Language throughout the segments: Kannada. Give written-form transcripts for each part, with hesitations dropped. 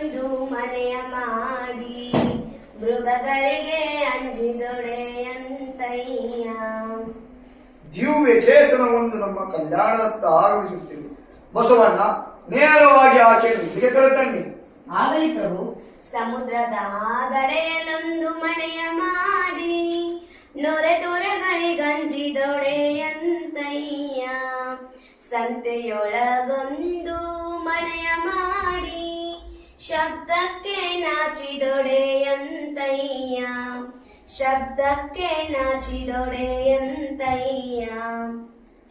ಒಂದು ಮನೆಯ ಮಾಡಿ ಮೃಗಗಳಿಗೆ ಅಂಜಿದೊಡೆಯಂತಯ್ಯ. ದಿವ್ಯ ಚೇತನ ಒಂದು ನಮ್ಮ ಕಲ್ಯಾಣದತ್ತ ಆಗಮಿಸುತ್ತಿದೆ. ಬಸವಣ್ಣ ನೇರವಾಗಿ ಆಚೆಯನ್ನು ಇಲ್ಲಿಗೆ ಕರೆತನ್ನಿ. ಆಗಲಿ ಪ್ರಭು. ಸಮುದ್ರದ ದಡೆಯಲ್ಲೊಂದು ಮನೆಯ ಮಾಡಿ ನೊರೆದೊರೆಗಳಿಗಂಜಿದೊಡೆಯಂತಯ್ಯ. ಸಂತೆಯೊಳಗೊಂದು ಮನೆಯ ಮಾಡಿ ಶಬ್ದಕ್ಕೆ ನಾಚಿದೊಡೆಯಂತಯ್ಯ. ಶಬ್ದಕ್ಕೆ ನಾಚಿದೊಡೆಯಂತಯ್ಯ.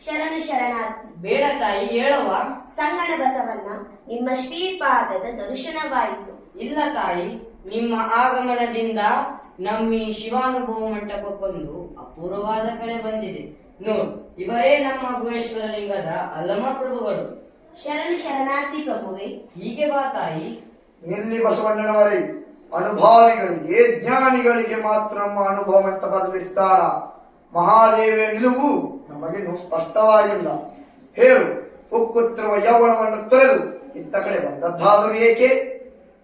ಶರಣು ಶರಣಾರ್ಥಿ. ಬೇಡ ತಾಯಿ, ಹೇಳುವ. ಸಂಗಣ ಬಸವಣ್ಣ, ನಿಮ್ಮ ಶ್ರೀಪಾದದ ದರ್ಶನವಾಯಿತು. ಇಲ್ಲ ತಾಯಿ, ನಿಮ್ಮ ಆಗಮನದಿಂದ ನಮ್ಮಿ ಶಿವಾನುಭವ ಮಂಟಪಕ್ಕೊಂದು ಅಪೂರ್ವವಾದ ಕಳೆ ಬಂದಿದೆ. ನೋಡು, ಇವರೇ ನಮ್ಮ ಗುಹೇಶ್ವರ ಲಿಂಗದ ಅಲ್ಲಮ ಪ್ರಭುಗಳು. ಶರಣು ಶರಣಾರ್ಥಿ ಪ್ರಭುವೆ. ಹೀಗೆ ಬಾ ತಾಯಿ. ನಿಲ್ಲಿ ಬಸವಣ್ಣನವರೇ, ಅನುಭಾವಿಗಳಿಗೆ ಜ್ಞಾನಿಗಳಿಗೆ ಮಾತ್ರ ನಮ್ಮ ಅನುಭವ ಮಂಟಪದಲ್ಲಿ ಸ್ಥಾನ. ಮಹಾದೇವಿಯ ನಿಲುವು ನಮಗಿನ್ನೂ ಸ್ಪಷ್ಟವಾಗಿಲ್ಲ. ಹೇಳು, ಉಕ್ಕುತ್ತಿರುವ ಯೌವನವನ್ನು ತೊರೆದು ಇತ್ತ ಕಡೆ ಬಂದದ್ದಾದರೂ ಏಕೆ?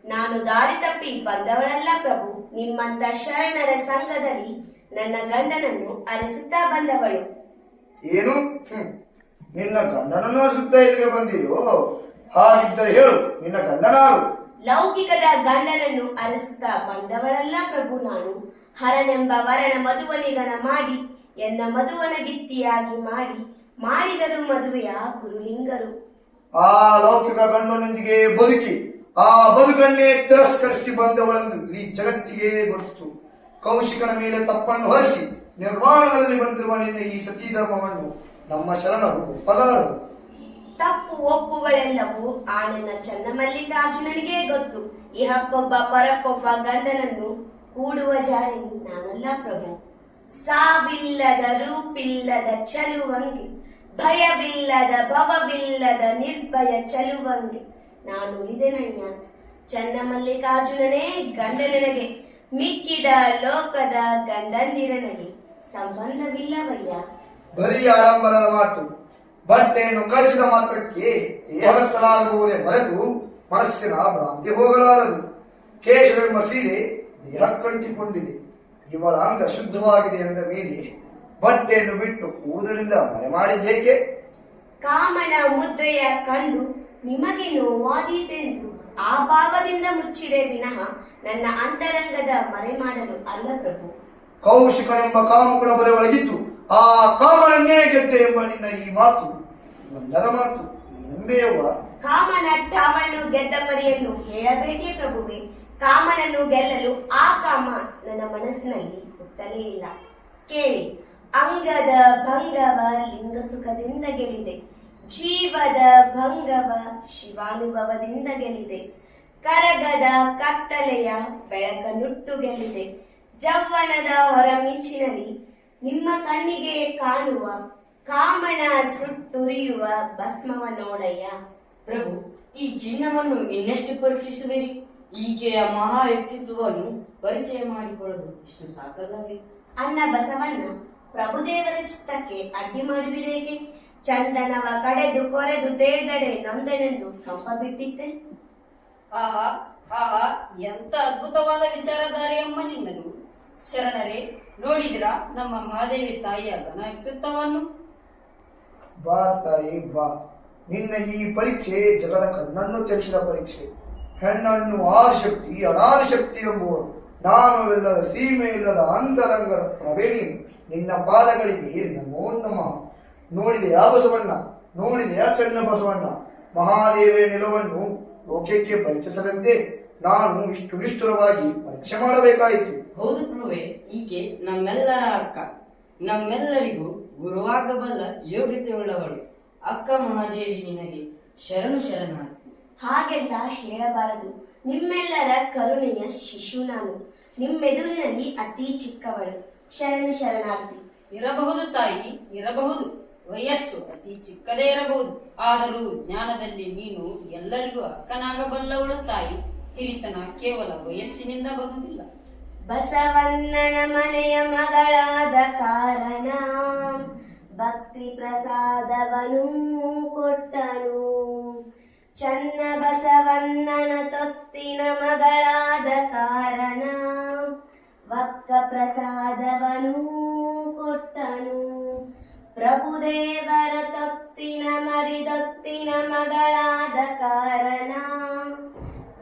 ನಾನು ದಾರಿ ತಪ್ಪಿ ಬಂದವಳಲ್ಲ ಪ್ರಭು. ನಿಮ್ಮಂತ ಶರಣರ ಸಂಘದಲ್ಲಿ ನನ್ನ ಗಂಡನನ್ನು ಅರಸುತ್ತಾ ಬಂದವಳು. ಏನು? ನಿನ್ನ ಗಂಡನನ್ನು ಅರಸುತ್ತಾ ಇಲ್ಲಿಗೆ ಬಂದಿಯೋ? ಹಾಗಿದ್ದರೆ ಹೇಳು, ನಿನ್ನ ಗಂಡನಾರು? ಲೌಕಿಕದ ಗಂಡನನ್ನು ಅರಸುತ್ತಾ ಬಂದವಳಲ್ಲ ಪ್ರಭು ನಾನು. ಹರನೆಂಬ ವರನ ಮದುವನಿಗನ ಮಾಡಿ ಎನ್ನ ಮದುವನ ಗಿತ್ತಿಯಾಗಿ ಮಾಡಿದರು ಮದುವೆಯ ಗುರುಲಿಂಗರು. ಆ ಲೌಕಿಕ ಗಂಡನೊಂದಿಗೆ ಬದುಕಿ ಆ ಬದುಕನ್ನೇ ತಿರಸ್ಕರಿಸಿ ಬಂದವಳೆಂದು ಇಡೀ ಜಗತ್ತಿಗೆ ಗೊತ್ತು. ಕೌಶಿಕನ ಮೇಲೆ ತಪ್ಪನ್ನು ಹೊರಿಸಿ ನಿರ್ಮಾಣದಲ್ಲಿ ಬಂದಿರುವ ನಿನ್ನ ಈ ಸತಿ ಧರ್ಮವನ್ನು ನಮ್ಮ ಶರಣರು ಒಪ್ಪಲಾರರು. ತಪ್ಪು ಒಪ್ಪುಗಳೆಲ್ಲವೂ ಆ ನನ್ನ ಚನ್ನಮಲ್ಲಿಕಾರ್ಜುನನಿಗೆ ಗೊತ್ತು. ಇಹಕ್ಕೊಬ್ಬ ಪರಕ್ಕೊಬ್ಬ ಗಂಡನನ್ನು ಕೂಡುವ ಜಾರಿ ನಾನಲ್ಲ ಪ್ರಭು. ಸಾವಿಲ್ಲದ ರೂಪಿಲ್ಲದ ಚಲುವಂಗೆ, ಭಯವಿಲ್ಲದ ಭವವಿಲ್ಲದ ನಿರ್ಭಯ ಚಲುವಂಗೆ ನಾನು ಉಳಿದೆನಯ್ಯ. ಚನ್ನಮಲ್ಲಿಕಾರ್ಜುನನೇ ಗಂಡ ನನಗೆ, ಮಿಕ್ಕಿದ ಲೋಕದ ಗಂಡಂದಿರನಿಗೆ ಸಂಬಂಧವಿಲ್ಲವಯ್ಯ. ಬರೀ ಆಡಂಬರದ ಮಾತು. ಬಟ್ಟೆಯನ್ನು ಕಳಿಸಿದ ಮಾತ್ರಕ್ಕೆ ದೇಹತ್ತಲಾಗುವುದೇ ಮರೆತು ಮನಸ್ಸಿನ ಭ್ರಾಂತಿ ಹೋಗಲಾರದು. ಕೇಶವೆಂಬ ಸೀರೆ ದೇಹ ಕಂಟಿಕೊಂಡಿದೆ. ಇವಳ ಅಂಗ ಶುದ್ಧವಾಗಿದೆ ಎಂದ ಮೇಲೆ ಬಟ್ಟೆಯನ್ನು ಬಿಟ್ಟು ಕೂದಲಿಂದ ಮರೆ ಮಾಡಿದ್ದೇಕೆ? ಕಾಮನ ಮುದ್ರೆಯ ಕಂಡು ನಿಮಗೆ ನೋವಾದೀತೆಂದು ಆ ಭಾವದಿಂದ ಮುಚ್ಚಿದೆ ವಿನಃ ನನ್ನ ಅಂತರಂಗದ ಮರೆ ಮಾಡಲು ಅಲ್ಲ ಪ್ರಭು. ಕೌಶಿಕನೆಂಬ ಕಾಮಕುಳ ಬಲೆ ಒಳಗಿದ್ದು ಆ ಕಾಮನನ್ನೇ ಗೆದ್ದೆ ಎಂಬ ನಿನ್ನ ಈ ಮಾತು ಒಲ್ಲದ ಮಾತು. ಎಂಬೆಯವ್ವ, ಕಾಮನ ಠಾವನ್ನು ಗೆದ್ದ ಪರಿಯನ್ನು ಹೇಳಬೇಕೇ ಪ್ರಭುವೆ. ಕಾಮನನ್ನು ಗೆಲ್ಲಲು ಆ ಕಾಮ ನನ್ನ ಮನಸ್ಸಿನಲ್ಲಿ ಹುಟ್ಟಲೇ ಇಲ್ಲ. ಕೇಳಿ, ಅಂಗದ ಭಂಗವ ಲಿಂಗ ಸುಖದಿಂದ ಗೆಲ್ಲಿದೆ. ಜೀವದ ಭಂಗವ ಶಿವಾನುಭವದಿಂದ ಗೆಲ್ಲಿದೆ. ಕರಗದ ಕತ್ತಲೆಯ ಬೆಳಕನ್ನುಟ್ಟು ಗೆಲ್ಲಿದೆ. ಜವ್ವನದ ಹೊರಮಿಂಚಿನಲ್ಲಿ ನಿಮ್ಮ ಕಣ್ಣಿಗೆ ಕಾಣುವ ಕಾಮನ ಸುಟ್ಟುರಿಯುವ ಭಸ್ಮವ ನೋಡಯ್ಯ. ಪ್ರಭು, ಈ ಚಿನ್ನವನ್ನು ಇನ್ನೆಷ್ಟು ಪರೀಕ್ಷಿಸುವಿರಿ? ಈಕೆಯ ಮಹಾ ವ್ಯಕ್ತಿತ್ವವನ್ನು ಪರಿಚಯ ಮಾಡಿಕೊಳ್ಳಲು ಇಷ್ಟು ಸಾಕಲ್ಲವೇ? ಅನ್ನ ಬಸವಣ್ಣ, ಪ್ರಭುದೇವರ ಚಿತ್ತಕ್ಕೆ ಅಡ್ಡಿ ಮಾಡುವಿರೇಕೆ? ಚಂದನವ ಕಡೆದು ಕೊರೆದು ತೇದಡೆ ನೊಂದನೆಂದು ಕಂಪ ಬಿಟ್ಟಿದ್ದೆ. ಆಹಾ ಆಹಾ, ಎಂತ ಅದ್ಭುತವಾದ ವಿಚಾರಧಾರೆಯಮ್ಮ ನಿನ್ನದು. ಶರಣರೇ, ನೋಡಿದಿರಾ ನಮ್ಮ ಮಹಾದೇವಿ ತಾಯಿಯ ಘನ ವ್ಯಕ್ತಿತ್ವವನ್ನು? ಬಾ ತಾಯಿ ಬಾ. ನಿನ್ನ ಈ ಪರೀಕ್ಷೆ ಜಗದ ಕಣ್ಣನ್ನು ತೆರೆಸಿದ ಪರೀಕ್ಷೆ. ಹೆಣ್ಣನ್ನು ಆದಿಶಕ್ತಿ ಅನಾದಿಶಕ್ತಿ ಎಂಬುವರು. ನಾನುವಿಲ್ಲದ ಸೀಮೆ ಇಲ್ಲದ ಅಂತರಂಗದ ಪ್ರವೇಣಿ ನಿನ್ನ ಪಾದಗಳಿಗೆ ನಮೋ ನಮಃ. ನೋಡಿದೆಯಾ ಬಸವಣ್ಣ? ನೋಡಿದೆಯಾ ಚನ್ನ ಬಸವಣ್ಣ? ಮಹಾದೇವಿಯ ನಿಲುವನ್ನು ಲೋಕಕ್ಕೆ ಪರಿಚಯಿಸದಂತೆ ನಾನು ಇಷ್ಟು ನಿಷ್ಠುರವಾಗಿ ಪರೀಕ್ಷೆ ಮಾಡಬೇಕಾಯಿತು. ಹೌದು ಪ್ರಭುವೆ, ಈಕೆ ನಮ್ಮೆಲ್ಲರ ಅಕ್ಕ, ನಮ್ಮೆಲ್ಲರಿಗೂ ಗುರುವಾಗಬಲ್ಲ ಯೋಗ್ಯತೆಯುಳ್ಳವಳು. ಅಕ್ಕ ಮಹಾದೇವಿ ನಿನಗೆ ಶರಣು ಶರಣಾರ್ಥಿ. ಹಾಗೆಲ್ಲ ಹೇಳಬಾರದು. ನಿಮ್ಮೆಲ್ಲರ ಕರುಣೆಯ ಶಿಶು ನಾನು. ನಿಮ್ಮೆದುರಿನಲ್ಲಿ ಅತಿ ಚಿಕ್ಕವಳು. ಶರಣು ಶರಣಾರ್ಥಿ. ಇರಬಹುದು ತಾಯಿ, ಇರಬಹುದು. ವಯಸ್ಸು ಅತಿ ಚಿಕ್ಕದೇ ಇರಬಹುದು. ಆದರೂ ಜ್ಞಾನದಲ್ಲಿ ನೀನು ಎಲ್ಲರಿಗೂ ಅಕ್ಕನಾಗಬಲ್ಲವಳು ತಾಯಿ. ಹಿರಿತನ ಕೇವಲ ವಯಸ್ಸಿನಿಂದ ಬರುವುದಿಲ್ಲ. ಬಸವಣ್ಣನ ಮನೆಯ ಮಗಳಾದ ಕಾರಣ ಭಕ್ತಿ ಪ್ರಸಾದವನು ಕೊಟ್ಟನು. ಚನ್ನ ಬಸವಣ್ಣನ ತೊತ್ತಿನ ಮಗಳಾದ ಕಾರಣ ವಕ್ಕ ಪ್ರಸಾದವನು ಕೊಟ್ಟನು. ಪ್ರಭುದೇವರ ತೊತ್ತಿನ ಮರಿದೊತ್ತಿನ ಮಗಳಾದ ಕಾರಣ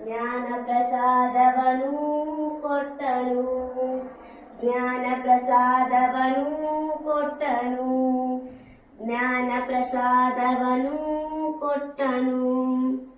ಜ್ಞಾನ ಪ್ರಸಾದವನು ಕೊಟ್ಟನು. ಜ್ಞಾನ ಪ್ರಸಾದವನು ಕೊಟ್ಟನು. ಜ್ಞಾನ ಪ್ರಸಾದವನು ಕೊಟ್ಟನು.